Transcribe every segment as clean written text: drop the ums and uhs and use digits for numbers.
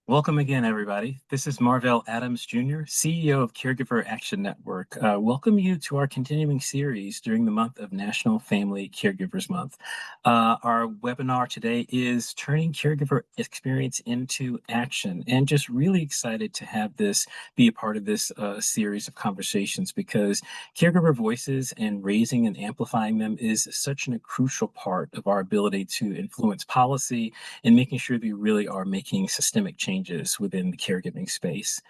Welcome again, everybody. This is Marvell Adams Jr., CEO of Caregiver Action Network. Welcome you to our continuing series during the month of National Family Caregivers Month. Our webinar today is Turning Caregiver Experience into Action, and just really excited to have this be a part of this series of conversations because caregiver voices and raising and amplifying them is such a crucial part of our ability to influence policy and making sure that we really are making systemic changes within the caregiving space.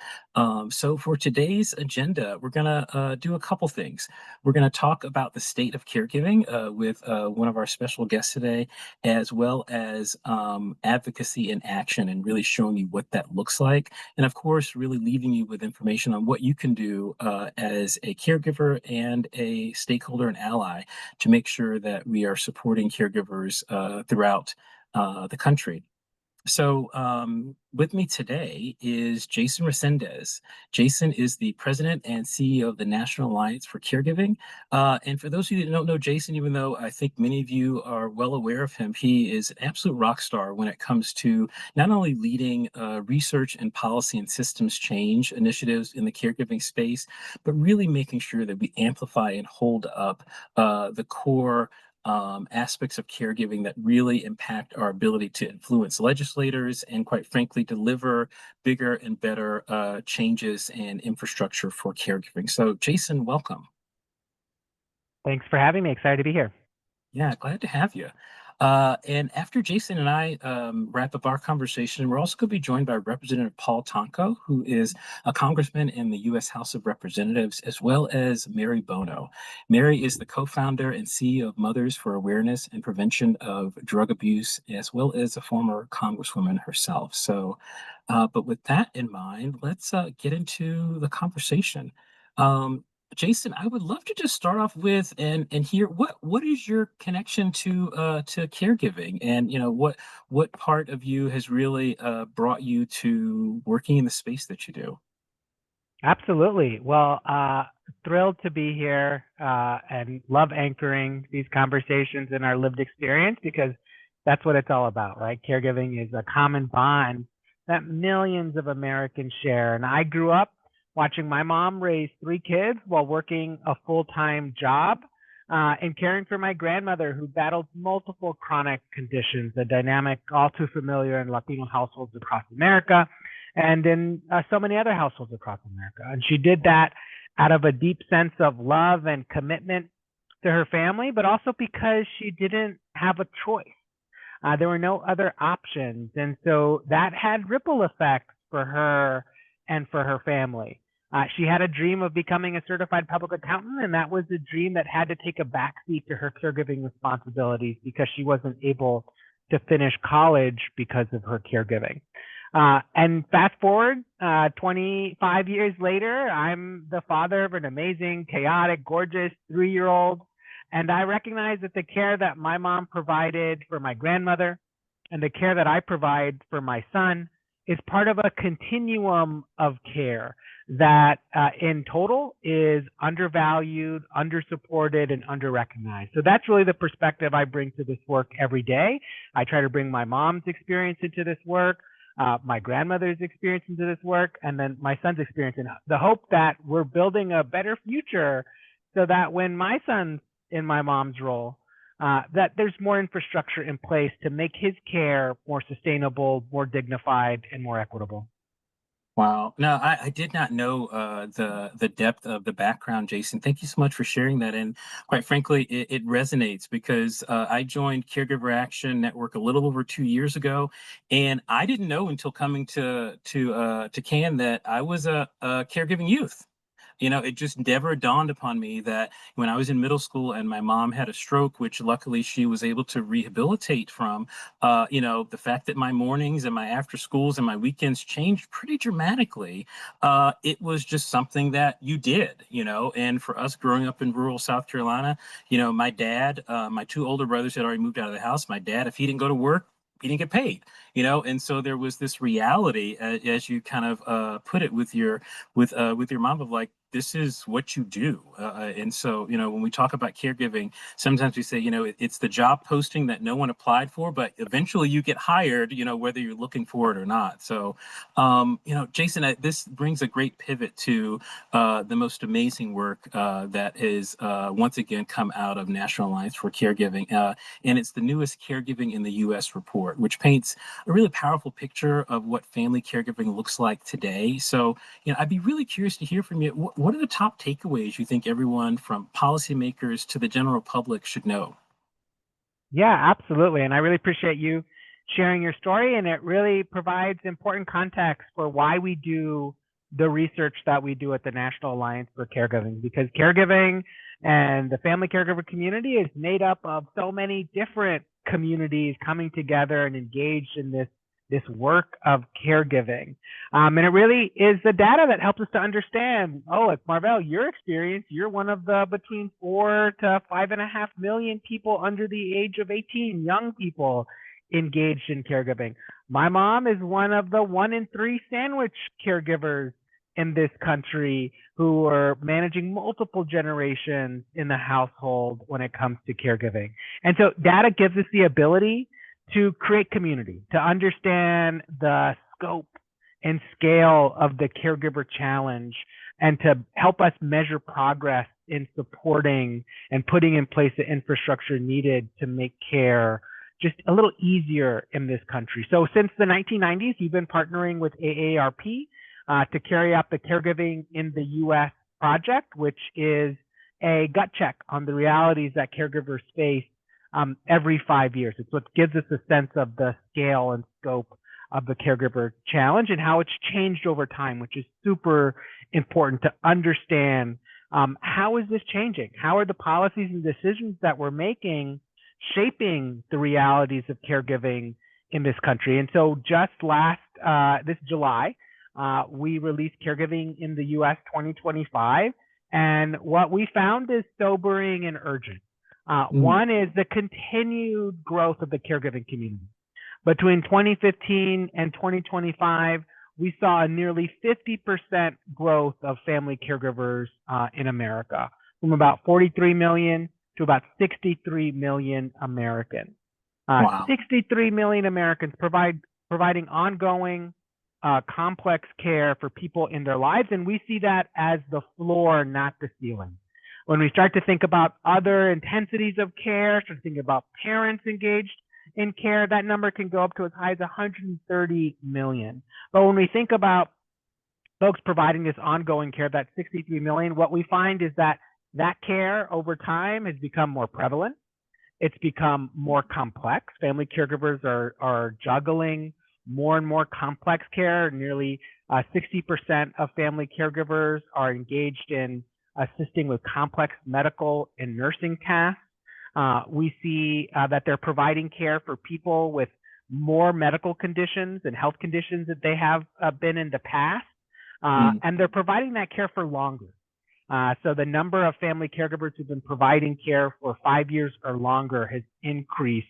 So for today's agenda, we're going to do a couple things. We're going to talk about the state of caregiving with one of our special guests today, as well as advocacy and action, and really showing you what that looks like. And of course, really leaving you with information on what you can do as a caregiver and a stakeholder and ally to make sure that we are supporting caregivers throughout the country. So with me today is Jason Resendez. Jason is the president and CEO of the National Alliance for Caregiving. And for those of you that don't know Jason, even though I think many of you are well aware of him, he is an absolute rock star when it comes to not only leading research and policy and systems change initiatives in the caregiving space, but really making sure that we amplify and hold up the core aspects of caregiving that really impact our ability to influence legislators and, quite frankly, deliver bigger and better changes and infrastructure for caregiving. So, Jason, welcome. Thanks for having me. Excited to be here. Yeah, glad to have you. And after Jason and I wrap up our conversation, we're also going to be joined by Representative Paul Tonko, who is a congressman in the U.S. House of Representatives, as well as Mary Bono. Mary is the co-founder and CEO of Mothers for Awareness and Prevention of Drug Abuse, as well as a former congresswoman herself. So, but with that in mind, let's get into the conversation. Jason, I would love to just start off with and hear what is your connection to caregiving, and what part of you has really brought you to working in the space that you do. Absolutely. Well, thrilled to be here and love anchoring these conversations in our lived experience because that's what it's all about, right? Caregiving is a common bond that millions of Americans share. And I grew up watching my mom raise three kids while working a full-time job and caring for my grandmother who battled multiple chronic conditions, a dynamic all too familiar in Latino households across America and in so many other households across America. And she did that out of a deep sense of love and commitment to her family, but also because she didn't have a choice. There were no other options. And so that had ripple effects for her and for her family. She had a dream of becoming a certified public accountant, and that was a dream that had to take a backseat to her caregiving responsibilities because she wasn't able to finish college because of her caregiving. And fast forward 25 years later, I'm the father of an amazing, chaotic, gorgeous 3-year-old. And I recognize that the care that my mom provided for my grandmother and the care that I provide for my son is part of a continuum of care that in total is undervalued, undersupported, and underrecognized. So that's really the perspective I bring to this work every day. I try to bring my mom's experience into this work, my grandmother's experience into this work, and then my son's experience, in the hope that we're building a better future so that when my son's in my mom's role, that there's more infrastructure in place to make his care more sustainable, more dignified, and more equitable. Wow. No, I did not know the depth of the background, Jason. Thank you so much for sharing that. And quite frankly, it resonates because I joined Caregiver Action Network a little over 2 years ago, and I didn't know until coming to CAN that I was a caregiving youth. It just never dawned upon me that when I was in middle school and my mom had a stroke, which luckily she was able to rehabilitate from, the fact that my mornings and my after schools and my weekends changed pretty dramatically. It was just something that you did, and for us growing up in rural South Carolina, my dad, my two older brothers had already moved out of the house. My dad, if he didn't go to work, he didn't get paid, and so there was this reality, as you kind of put it with your mom, of like, this is what you do. And so, when we talk about caregiving, sometimes we say, it's the job posting that no one applied for, but eventually you get hired, whether you're looking for it or not. So, Jason, this brings a great pivot to the most amazing work that has once again come out of National Alliance for Caregiving. And it's the newest Caregiving in the U.S. report, which paints a really powerful picture of what family caregiving looks like today. So, I'd be really curious to hear from you. What are the top takeaways you think everyone from policymakers to the general public should know? Yeah, absolutely. And I really appreciate you sharing your story. And it really provides important context for why we do the research that we do at the National Alliance for Caregiving, because caregiving and the family caregiver community is made up of so many different communities coming together and engaged in this work of caregiving. And it really is the data that helps us to understand, like Marvell, your experience, you're one of the between 4 to 5.5 million people under the age of 18, young people engaged in caregiving. My mom is one of the 1 in 3 sandwich caregivers in this country who are managing multiple generations in the household when it comes to caregiving. And so data gives us the ability to create community, to understand the scope and scale of the caregiver challenge, and to help us measure progress in supporting and putting in place the infrastructure needed to make care just a little easier in this country. So since the 1990s, you've been partnering with AARP to carry out the Caregiving in the U.S. project, which is a gut check on the realities that caregivers face every 5 years. It's what gives us a sense of the scale and scope of the caregiver challenge and how it's changed over time, which is super important to understand. How is this changing? How are the policies and decisions that we're making shaping the realities of caregiving in this country? And so just this July, we released Caregiving in the U.S. 2025. And what we found is sobering and urgent. One is the continued growth of the caregiving community. Between 2015 and 2025, we saw a nearly 50% growth of family caregivers in America, from about 43 million to about 63 million Americans. Wow. 63 million Americans providing ongoing complex care for people in their lives, and we see that as the floor, not the ceiling. When we start to think about other intensities of care, start to think about parents engaged in care, that number can go up to as high as 130 million. But when we think about folks providing this ongoing care, that 63 million, what we find is that care over time has become more prevalent. It's become more complex. Family caregivers are juggling more and more complex care. Nearly 60% of family caregivers are engaged in assisting with complex medical and nursing tasks. We see that they're providing care for people with more medical conditions and health conditions that they have been in the past, and they're providing that care for longer. So the number of family caregivers who've been providing care for 5 years or longer has increased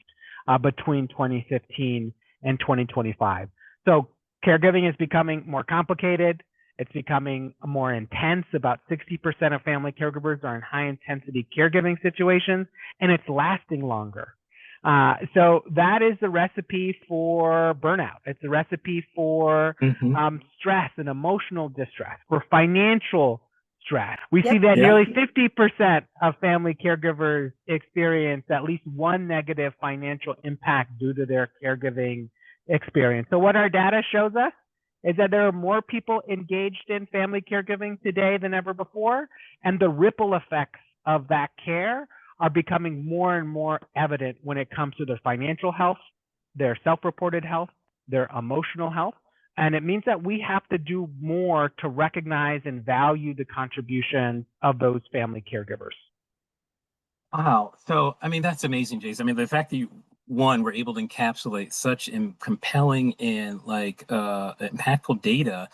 between 2015 and 2025. So caregiving is becoming more complicated. It's becoming more intense. About 60% of family caregivers are in high intensity caregiving situations, and it's lasting longer. So that is the recipe for burnout. It's a recipe for stress and emotional distress, for financial stress. We see that nearly 50% of family caregivers experience at least one negative financial impact due to their caregiving experience. So what our data shows us is that there are more people engaged in family caregiving today than ever before, and the ripple effects of that care are becoming more and more evident when it comes to their financial health, their self-reported health, their emotional health. And it means that we have to do more to recognize and value the contribution of those family caregivers. Wow. So, I mean, that's amazing, Jason. I mean, the fact that you one, we're able to encapsulate such compelling and impactful data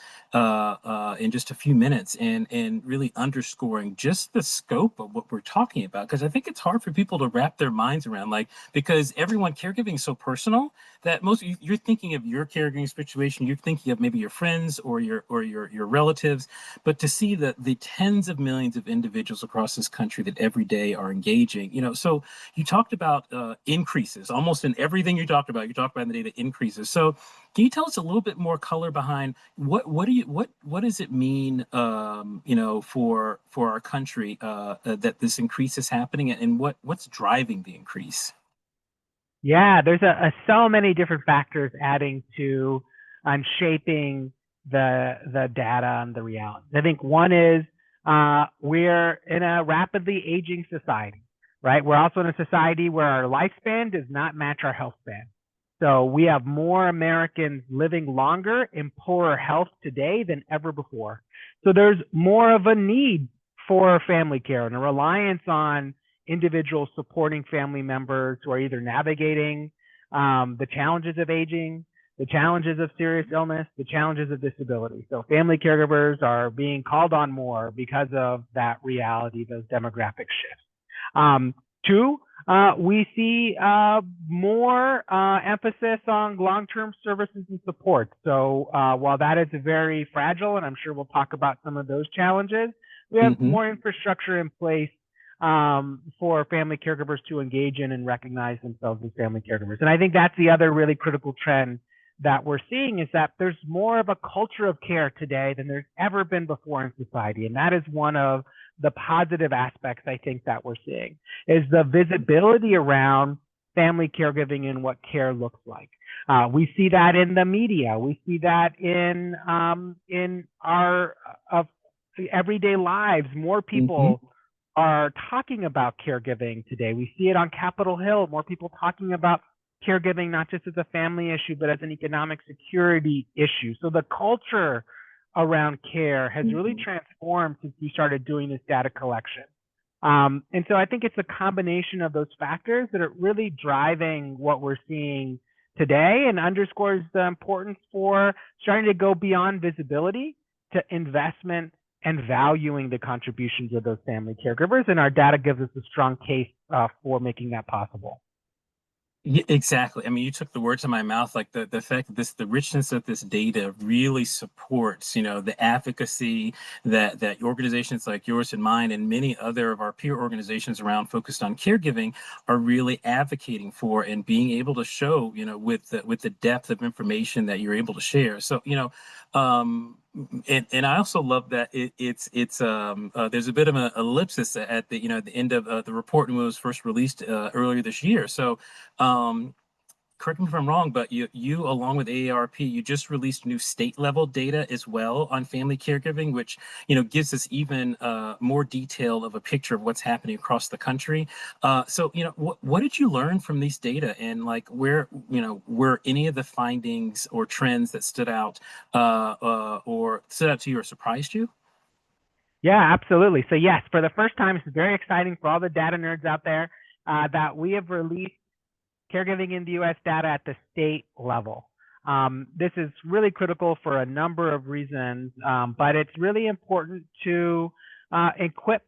in just a few minutes, and really underscoring just the scope of what we're talking about. Because I think it's hard for people to wrap their minds around, like, because caregiving is so personal that you're thinking of your caregiving situation, you're thinking of maybe your friends or your relatives, but to see the tens of millions of individuals across this country that every day are engaging, so you talked about increases almost in everything you talked about. You talked about in the data increases. So can you tell us a little bit more color behind what does it mean, for our country, that this increase is happening, and what's driving the increase? Yeah, there's so many different factors adding to on shaping the data and the reality. I think one is we're in a rapidly aging society, right? We're also in a society where our lifespan does not match our health span. So we have more Americans living longer in poorer health today than ever before. So there's more of a need for family care and a reliance on individuals supporting family members who are either navigating the challenges of aging, the challenges of serious illness, the challenges of disability. So family caregivers are being called on more because of that reality, those demographic shifts. Two, we see more emphasis on long-term services and support. So while that is very fragile, and I'm sure we'll talk about some of those challenges, we have more infrastructure in place for family caregivers to engage in and recognize themselves as family caregivers. And I think that's the other really critical trend that we're seeing, is that there's more of a culture of care today than there's ever been before in society. And that is one of the positive aspects I think that we're seeing, is the visibility around family caregiving and what care looks like. We see that in the media. We see that in our everyday lives. More people are talking about caregiving today. We see it on Capitol Hill, more people talking about caregiving, not just as a family issue, but as an economic security issue. So the culture around care has really transformed since we started doing this data collection. And so I think it's a combination of those factors that are really driving what we're seeing today, and underscores the importance for starting to go beyond visibility to investment and valuing the contributions of those family caregivers. And our data gives us a strong case for making that possible. Yeah, exactly. I mean, you took the words in my mouth. Like the fact that the richness of this data really supports, the advocacy that organizations like yours and mine and many other of our peer organizations around focused on caregiving are really advocating for, and being able to show, with the depth of information that you're able to share. So, and I also love that there's a bit of an ellipsis at the the end of the report when it was first released earlier this year. So correct me if I'm wrong, but you along with AARP, you just released new state level data as well on family caregiving, which gives us even more detail of a picture of what's happening across the country. So what did you learn from these data, and like where were any of the findings or trends that stood out to you or surprised you? Yeah, absolutely. So yes, for the first time, it's very exciting for all the data nerds out there that we have released caregiving in the U.S. data at the state level. This is really critical for a number of reasons, but it's really important to equip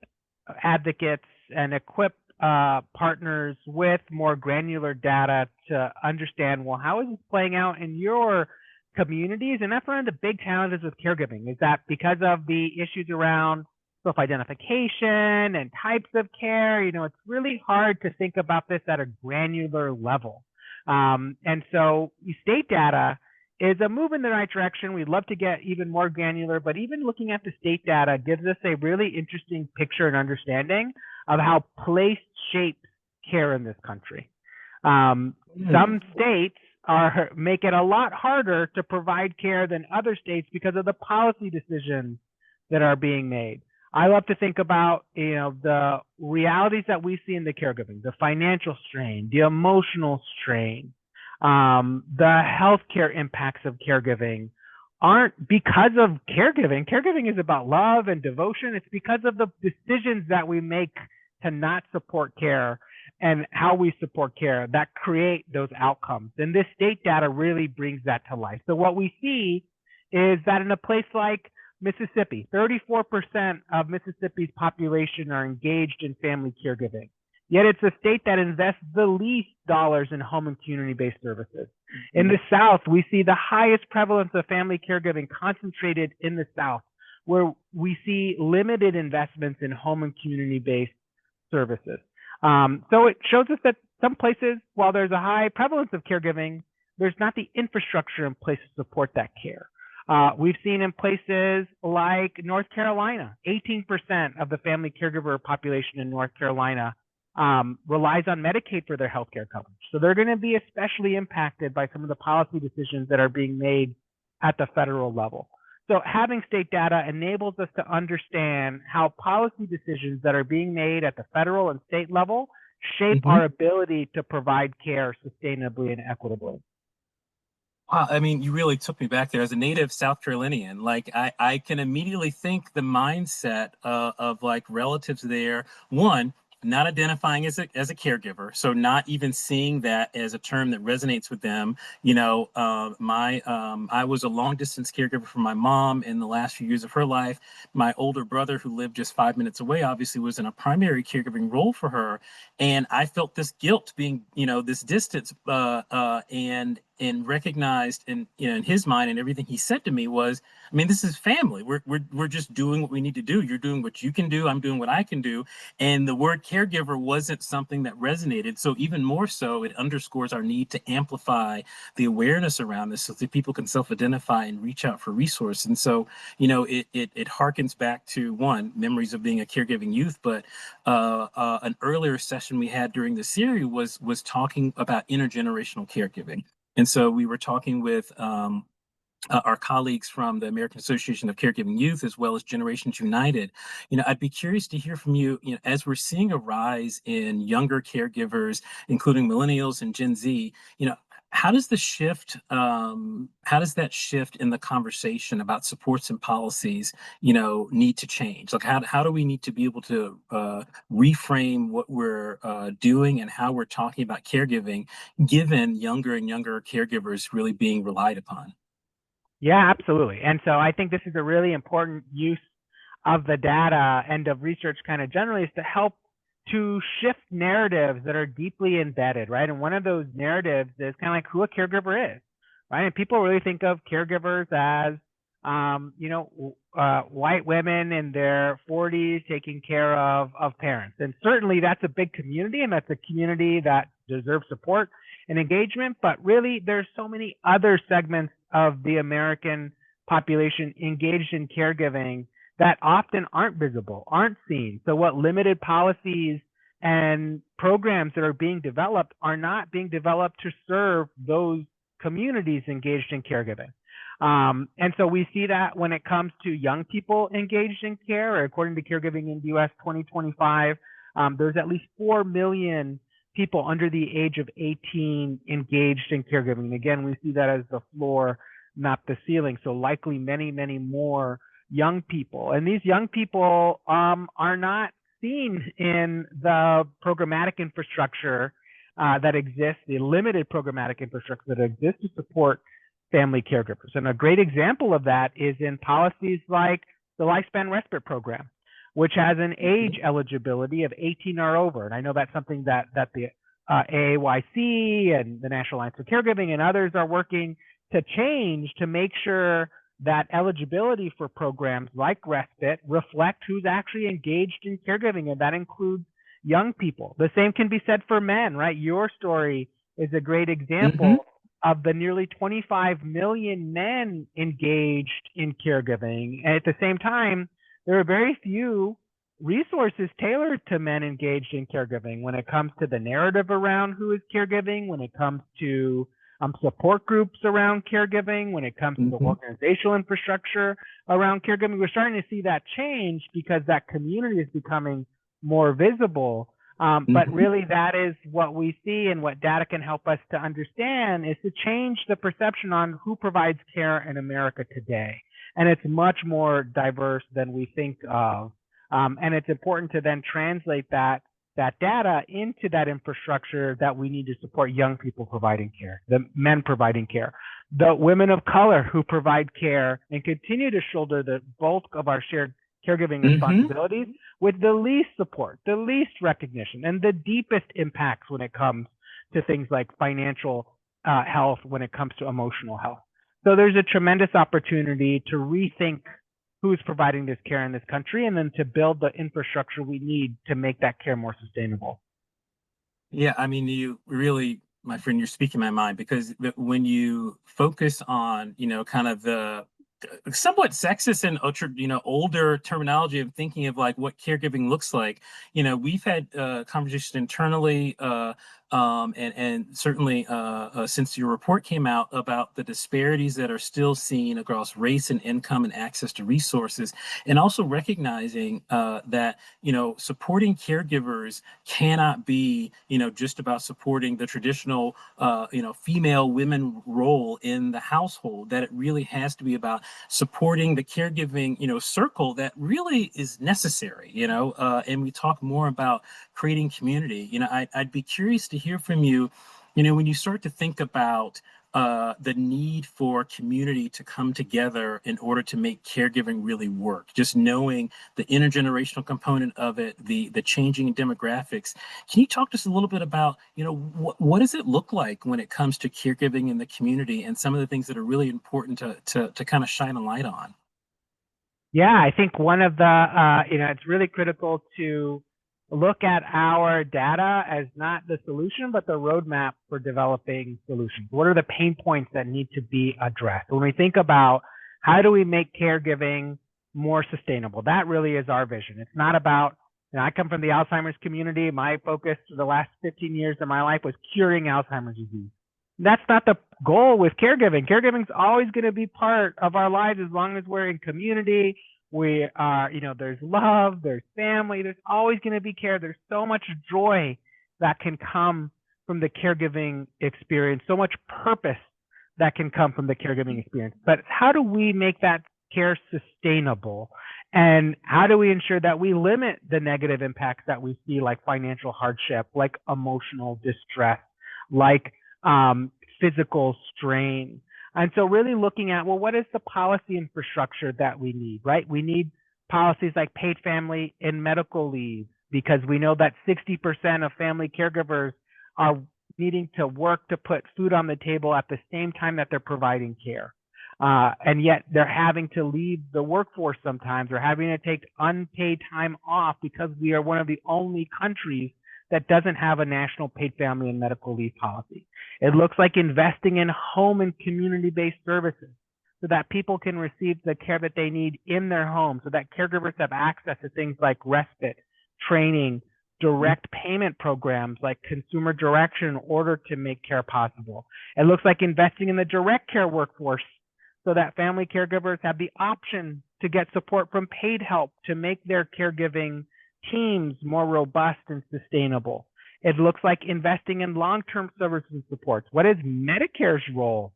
advocates and equip partners with more granular data to understand, well, how is this playing out in your communities? And that's one of the big challenges with caregiving, is that because of the issues around self-identification and types of care, it's really hard to think about this at a granular level. And so state data is a move in the right direction. We'd love to get even more granular, but even looking at the state data gives us a really interesting picture and understanding of how place shapes care in this country. Some states make it a lot harder to provide care than other states because of the policy decisions that are being made. I love to think about, the realities that we see in the caregiving, the financial strain, the emotional strain, the healthcare impacts of caregiving aren't because of caregiving. Caregiving is about love and devotion. It's because of the decisions that we make to not support care and how we support care that create those outcomes. And this state data really brings that to life. So what we see is that in a place like Mississippi, 34% of Mississippi's population are engaged in family caregiving. Yet it's a state that invests the least dollars in home and community-based services. In the South, we see the highest prevalence of family caregiving concentrated in the South, where we see limited investments in home and community-based services. So it shows us that some places, while there's a high prevalence of caregiving, there's not the infrastructure in place to support that care. We've seen in places like North Carolina, 18% of the family caregiver population in North Carolina relies on Medicaid for their healthcare coverage. So they're going to be especially impacted by some of the policy decisions that are being made at the federal level. So having state data enables us to understand how policy decisions that are being made at the federal and state level shape our ability to provide care sustainably and equitably. Wow, I mean, you really took me back there. As a native South Carolinian, like I can immediately think the mindset of like relatives there. One, not identifying as a caregiver, so not even seeing that as a term that resonates with them. I was a long distance caregiver for my mom in the last few years of her life. My older brother, who lived just 5 minutes away, obviously was in a primary caregiving role for her, and I felt this guilt being, this distance, and recognized in his mind, and everything he said to me was, I mean, this is family. We're just doing what we need to do. You're doing what you can do. I'm doing what I can do. And the word caregiver wasn't something that resonated. So even more so, it underscores our need to amplify the awareness around this so that people can self-identify and reach out for resources. And so, it harkens back to, one, memories of being a caregiving youth, but an earlier session we had during the series was talking about intergenerational caregiving. And so we were talking with our colleagues from the American Association of Caregiving Youth, as well as Generations United. I'd be curious to hear from you, as we're seeing a rise in younger caregivers, including millennials and Gen Z, how does that shift in the conversation about supports and policies, need to change? Like, how do we need to be able to reframe what we're doing and how we're talking about caregiving, given younger and younger caregivers really being relied upon? Yeah, absolutely. And so I think this is a really important use of the data and of research kind of generally, is to help to shift narratives that are deeply embedded, right? And one of those narratives is kind of like who a caregiver is, right? And people really think of caregivers as, white women in their 40s taking care of parents. And certainly that's a big community, and that's a community that deserves support and engagement. But really, there's so many other segments of the American population engaged in caregiving that often aren't visible, aren't seen. So what limited policies and programs that are being developed are not being developed to serve those communities engaged in caregiving. And so we see that when it comes to young people engaged in care. According to Caregiving in the U.S. 2025, there's at least 4 million people under the age of 18 engaged in caregiving. And again, we see that as the floor, not the ceiling. So likely many, many more young people. And these young people are not seen in the programmatic infrastructure that exists, the limited programmatic infrastructure that exists to support family caregivers. And a great example of that is in policies like the Lifespan Respite Program, which has an age eligibility of 18 or over. And I know that's something that the AAYC and the National Alliance for Caregiving and others are working to change, to make sure that eligibility for programs like respite reflect who's actually engaged in caregiving, and that includes young people. The same can be said for men, right? Your story is a great example of the nearly 25 million men engaged in caregiving. And at the same time, there are very few resources tailored to men engaged in caregiving when it comes to the narrative around who is caregiving, when it comes to support groups around caregiving, when it comes to the organizational infrastructure around caregiving. We're starting to see that change because that community is becoming more visible. But really, that is what we see, and what data can help us to understand is to change the perception on who provides care in America today. And it's much more diverse than we think of. And it's important to then translate that that data into that infrastructure that we need to support young people providing care, the men providing care, the women of color who provide care and continue to shoulder the bulk of our shared caregiving responsibilities with the least support, the least recognition, and the deepest impacts when it comes to things like financial health, when it comes to emotional health. So there's a tremendous opportunity to rethink who's providing this care in this country, and then to build the infrastructure we need to make that care more sustainable. Yeah, I mean, you really, my friend, you're speaking my mind, because when you focus on, kind of the somewhat sexist and ultra, older terminology of thinking of like what caregiving looks like, we've had conversations internally, and certainly since your report came out, about the disparities that are still seen across race and income and access to resources, and also recognizing that supporting caregivers cannot be just about supporting the traditional female women role in the household, that it really has to be about supporting the caregiving circle that really is necessary, and we talk more about creating community. I'd be curious to hear from you, when you start to think about the need for community to come together in order to make caregiving really work, just knowing the intergenerational component of it, the changing demographics. Can you talk to us a little bit about, what does it look like when it comes to caregiving in the community, and some of the things that are really important to kind of shine a light on? Yeah, I think one of the, it's really critical to look at our data as not the solution, but the roadmap for developing solutions. What are the pain points that need to be addressed? When we think about how do we make caregiving more sustainable, that really is our vision. It's not about, I come from the Alzheimer's community. My focus for the last 15 years of my life was curing Alzheimer's disease. That's not the goal with caregiving. Caregiving is always going to be part of our lives as long as we're in community. We are, there's love, there's family, there's always going to be care. There's so much joy that can come from the caregiving experience, so much purpose that can come from the caregiving experience. But how do we make that care sustainable? And how do we ensure that we limit the negative impacts that we see, like financial hardship, like emotional distress, like physical strain? And so really looking at, well, what is the policy infrastructure that we need, right? We need policies like paid family and medical leave, because we know that 60% of family caregivers are needing to work to put food on the table at the same time that they're providing care. And yet they're having to leave the workforce sometimes, or having to take unpaid time off, because we are one of the only countries that doesn't have a national paid family and medical leave policy. It looks like investing in home and community-based services so that people can receive the care that they need in their home, so that caregivers have access to things like respite, training, direct payment programs like consumer direction in order to make care possible. It looks like investing in the direct care workforce so that family caregivers have the option to get support from paid help to make their caregiving teams more robust and sustainable. It looks like investing in long-term services and supports. What is Medicare's role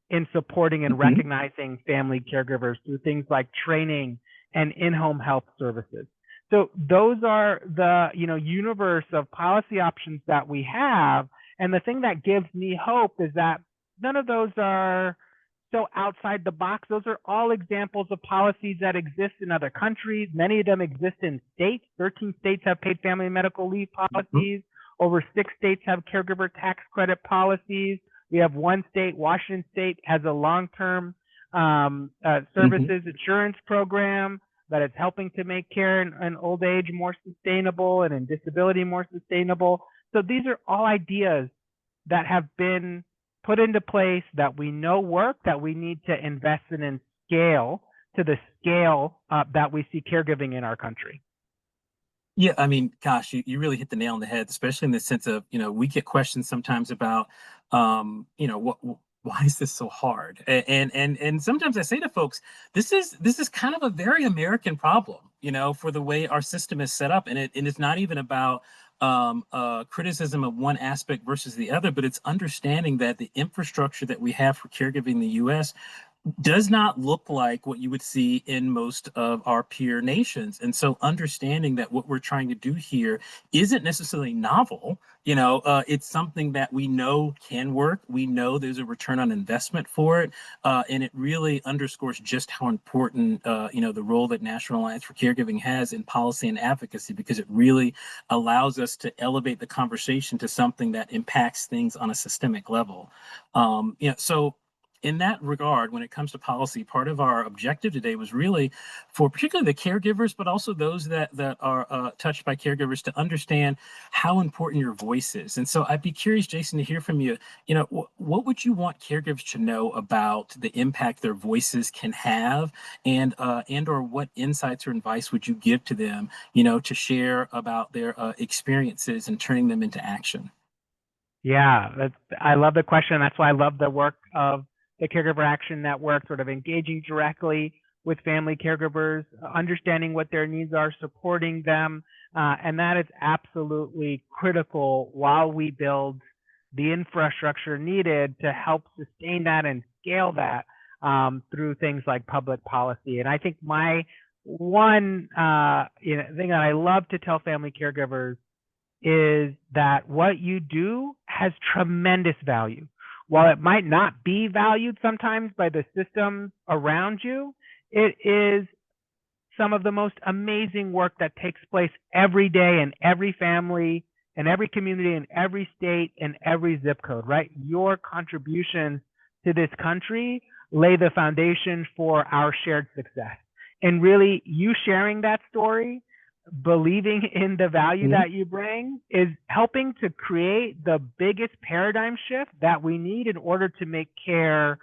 in supporting and recognizing family caregivers through things like training and in-home health services? So those are the universe of policy options that we have. And the thing that gives me hope is that none of those are so outside the box. Those are all examples of policies that exist in other countries. Many of them exist in states. 13 states have paid family and medical leave policies. Over 6 states have caregiver tax credit policies. We have one state, Washington State, has a long-term services insurance program that is helping to make care in old age more sustainable and in disability more sustainable. So these are all ideas that have been put into place that we know work, that we need to invest in and scale to the scale that we see caregiving in our country. Yeah, I mean, gosh, you really hit the nail on the head, especially in the sense of, we get questions sometimes about, why is this so hard? And sometimes I say to folks, this is kind of a very American problem, for the way our system is set up, and it's not even about criticism of one aspect versus the other, but it's understanding that the infrastructure that we have for caregiving in the U.S. does not look like what you would see in most of our peer nations. And so understanding that what we're trying to do here isn't necessarily novel, it's something that we know can work. We know there's a return on investment for it. And it really underscores just how important, the role that National Alliance for Caregiving has in policy and advocacy, because it really allows us to elevate the conversation to something that impacts things on a systemic level. So in that regard, when it comes to policy, part of our objective today was really for particularly the caregivers, but also those that are touched by caregivers, to understand how important your voice is. And so I'd be curious, Jason, to hear from you. What would you want caregivers to know about the impact their voices can have, and or what insights or advice would you give to them, to share about their experiences and turning them into action? Yeah, I love the question. That's why I love the work of the Caregiver Action Network, sort of engaging directly with family caregivers, understanding what their needs are, supporting them. And that is absolutely critical while we build the infrastructure needed to help sustain that and scale that through things like public policy. And I think my one thing that I love to tell family caregivers is that what you do has tremendous value. While it might not be valued sometimes by the systems around you, it is some of the most amazing work that takes place every day in every family, in every community, in every state, in every zip code, right? Your contributions to this country lay the foundation for our shared success. And really, you sharing that story, believing in the value that you bring, is helping to create the biggest paradigm shift that we need in order to make care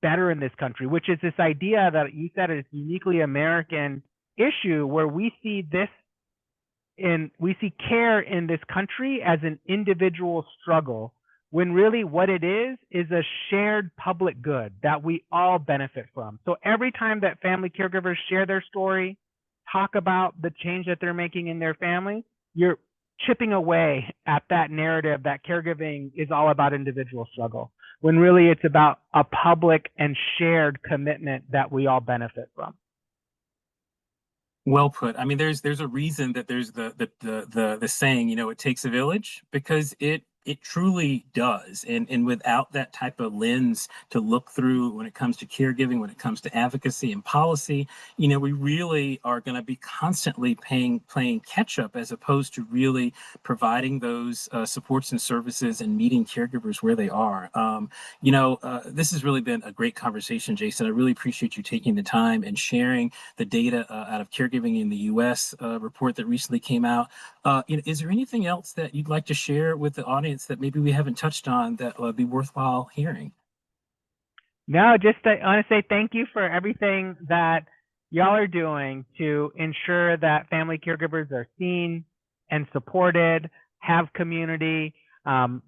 better in this country, which is this idea that you said is uniquely American issue, where we see care in this country as an individual struggle, when really what it is a shared public good that we all benefit from. So every time that family caregivers share their story, talk about the change that they're making in their family, you're chipping away at that narrative that caregiving is all about individual struggle, when really it's about a public and shared commitment that we all benefit from. Well put. I mean, there's a reason that there's the saying, it takes a village, because it truly does. And without that type of lens to look through when it comes to caregiving, when it comes to advocacy and policy, we really are going to be constantly playing catch up, as opposed to really providing those supports and services and meeting caregivers where they are. This has really been a great conversation, Jason. I really appreciate you taking the time and sharing the data out of Caregiving in the U.S. Report that recently came out. Is there anything else that you'd like to share with the audience that maybe we haven't touched on that would be worthwhile hearing? No, just I want to say thank you for everything that y'all are doing to ensure that family caregivers are seen and supported, have community.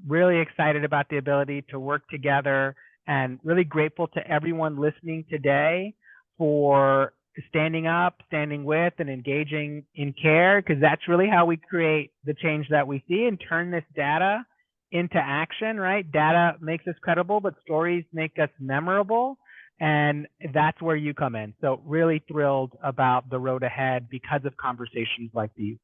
Really excited about the ability to work together, and really grateful to everyone listening today for standing up, standing with, and engaging in care, because that's really how we create the change that we see and turn this data into action, right? Data makes us credible, but stories make us memorable. And that's where you come in. So really thrilled about the road ahead because of conversations like these.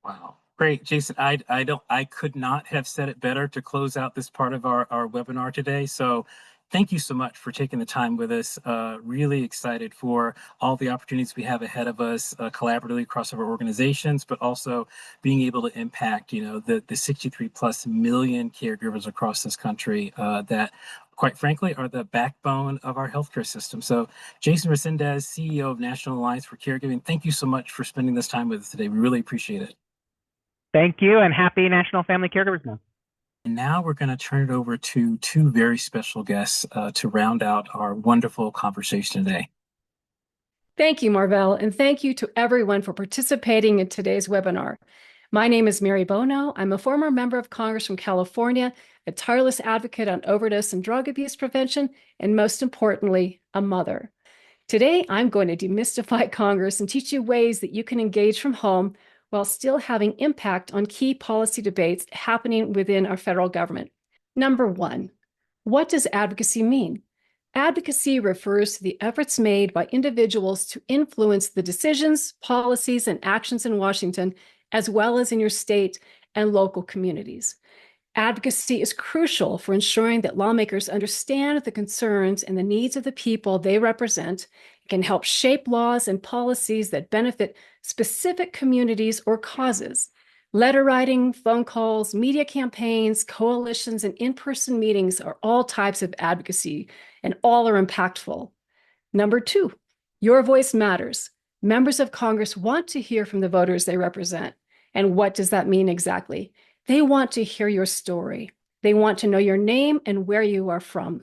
Wow. Great, Jason. I could not have said it better to close out this part of our webinar today. So thank you so much for taking the time with us. Really excited for all the opportunities we have ahead of us collaboratively across our organizations, but also being able to impact, the 63 plus million caregivers across this country that, quite frankly, are the backbone of our healthcare system. So Jason Resendez, CEO of National Alliance for Caregiving, thank you so much for spending this time with us today. We really appreciate it. Thank you, and happy National Family Caregivers Month. And now we're going to turn it over to two very special guests to round out our wonderful conversation today. Thank you, Marvell, and thank you to everyone for participating in today's webinar. My name is Mary Bono. I'm a former member of Congress from California, a tireless advocate on overdose and drug abuse prevention, and most importantly, a mother. Today, I'm going to demystify Congress and teach you ways that you can engage from home while still having impact on key policy debates happening within our federal government. Number one, what does advocacy mean? Advocacy refers to the efforts made by individuals to influence the decisions, policies, and actions in Washington, as well as in your state and local communities. Advocacy is crucial for ensuring that lawmakers understand the concerns and the needs of the people they represent, can help shape laws and policies that benefit specific communities or causes. Letter writing, phone calls, media campaigns, coalitions, and in-person meetings are all types of advocacy, and all are impactful. Number 2, your voice matters. Members of Congress want to hear from the voters they represent. And what does that mean exactly? They want to hear your story. They want to know your name and where you are from.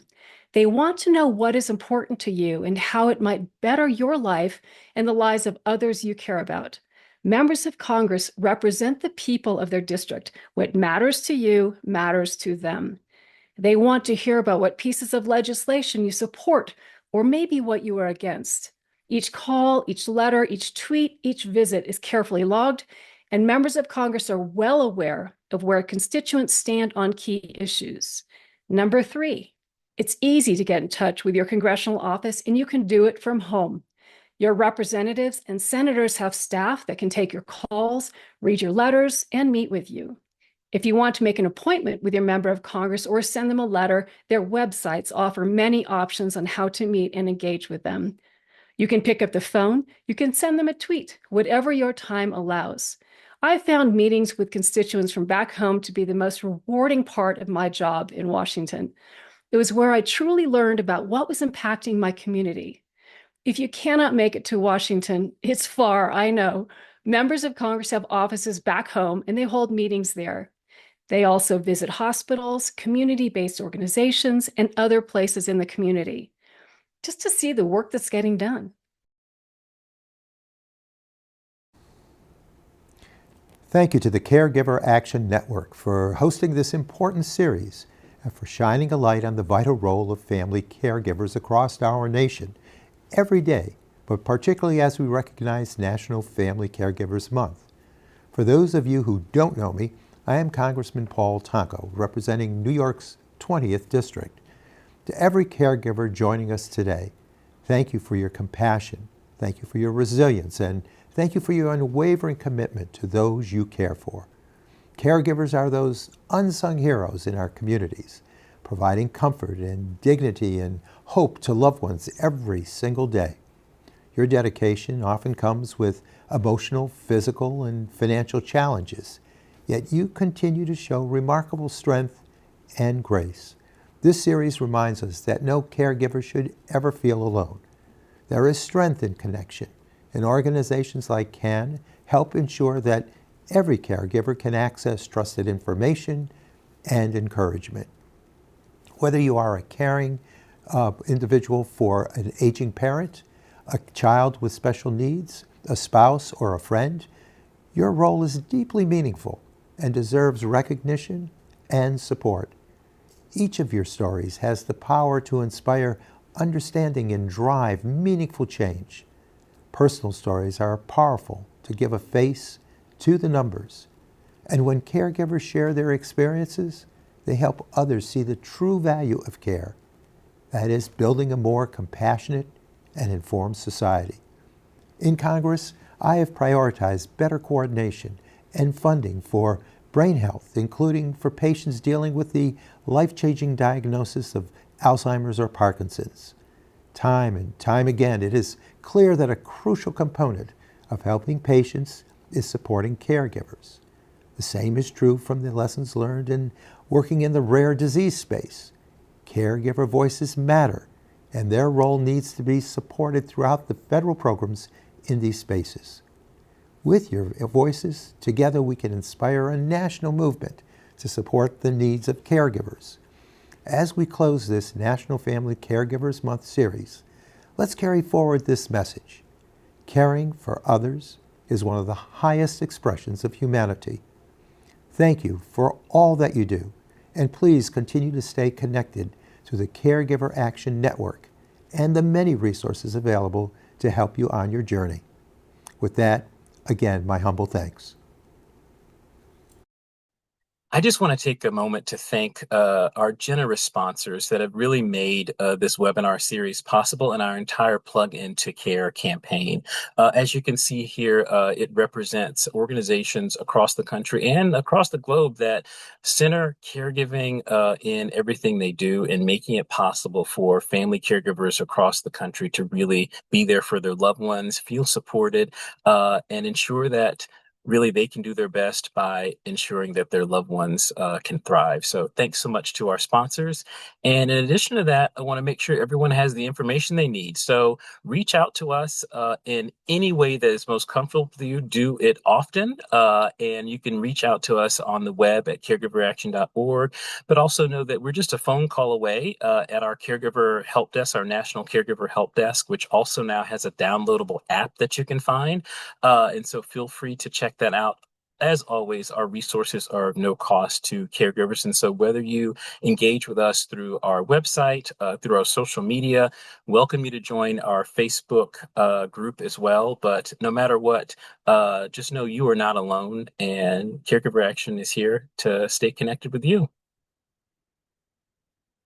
They want to know what is important to you and how it might better your life and the lives of others you care about. Members of Congress represent the people of their district. What matters to you matters to them. They want to hear about what pieces of legislation you support or maybe what you are against. Each call, each letter, each tweet, each visit is carefully logged, and members of Congress are well aware of where constituents stand on key issues. Number 3, it's easy to get in touch with your congressional office, and you can do it from home. Your representatives and senators have staff that can take your calls, read your letters, and meet with you. If you want to make an appointment with your member of Congress or send them a letter, their websites offer many options on how to meet and engage with them. You can pick up the phone, you can send them a tweet, whatever your time allows. I found meetings with constituents from back home to be the most rewarding part of my job in Washington. It was where I truly learned about what was impacting my community. If you cannot make it to Washington, it's far, I know. Members of Congress have offices back home and they hold meetings there. They also visit hospitals, community-based organizations, and other places in the community, just to see the work that's getting done. Thank you to the Caregiver Action Network for hosting this important series and for shining a light on the vital role of family caregivers across our nation every day, but particularly as we recognize National Family Caregivers Month. For those of you who don't know me, I am Congressman Paul Tonko, representing New York's 20th District. To every caregiver joining us today, thank you for your compassion, thank you for your resilience, and thank you for your unwavering commitment to those you care for. Caregivers are those unsung heroes in our communities, providing comfort and dignity and hope to loved ones every single day. Your dedication often comes with emotional, physical, and financial challenges, yet you continue to show remarkable strength and grace. This series reminds us that no caregiver should ever feel alone. There is strength in connection, and organizations like CAN help ensure that every caregiver can access trusted information and encouragement. Whether you are a caring individual for an aging parent, a child with special needs, a spouse, or a friend, your role is deeply meaningful and deserves recognition and support. Each of your stories has the power to inspire understanding and drive meaningful change. Personal stories are powerful to give a face to the numbers. And when caregivers share their experiences, they help others see the true value of care. That is, building a more compassionate and informed society. In Congress, I have prioritized better coordination and funding for brain health, including for patients dealing with the life-changing diagnosis of Alzheimer's or Parkinson's. Time and time again, it is clear that a crucial component of helping patients is supporting caregivers. The same is true from the lessons learned in working in the rare disease space. Caregiver voices matter, and their role needs to be supported throughout the federal programs in these spaces. With your voices, together we can inspire a national movement to support the needs of caregivers. As we close this National Family Caregivers Month series, let's carry forward this message. Caring for others is one of the highest expressions of humanity. Thank you for all that you do, and please continue to stay connected to the Caregiver Action Network and the many resources available to help you on your journey. With that, again, my humble thanks. I just want to take a moment to thank our generous sponsors that have really made this webinar series possible and our entire Plug Into Care campaign. As you can see here, it represents organizations across the country and across the globe that center caregiving in everything they do and making it possible for family caregivers across the country to really be there for their loved ones, feel supported, and ensure that really they can do their best by ensuring that their loved ones can thrive. So thanks so much to our sponsors. And in addition to that, I want to make sure everyone has the information they need. So reach out to us in any way that is most comfortable for you. Do it often. And you can reach out to us on the web at caregiveraction.org. But also know that we're just a phone call away at our caregiver help desk, our National Caregiver Help Desk, which also now has a downloadable app that you can find. And so feel free to check that out. As always, our resources are of no cost to caregivers. And so whether you engage with us through our website, through our social media, welcome you to join our Facebook group as well. But no matter what, just know you are not alone, and Caregiver Action is here to stay connected with you.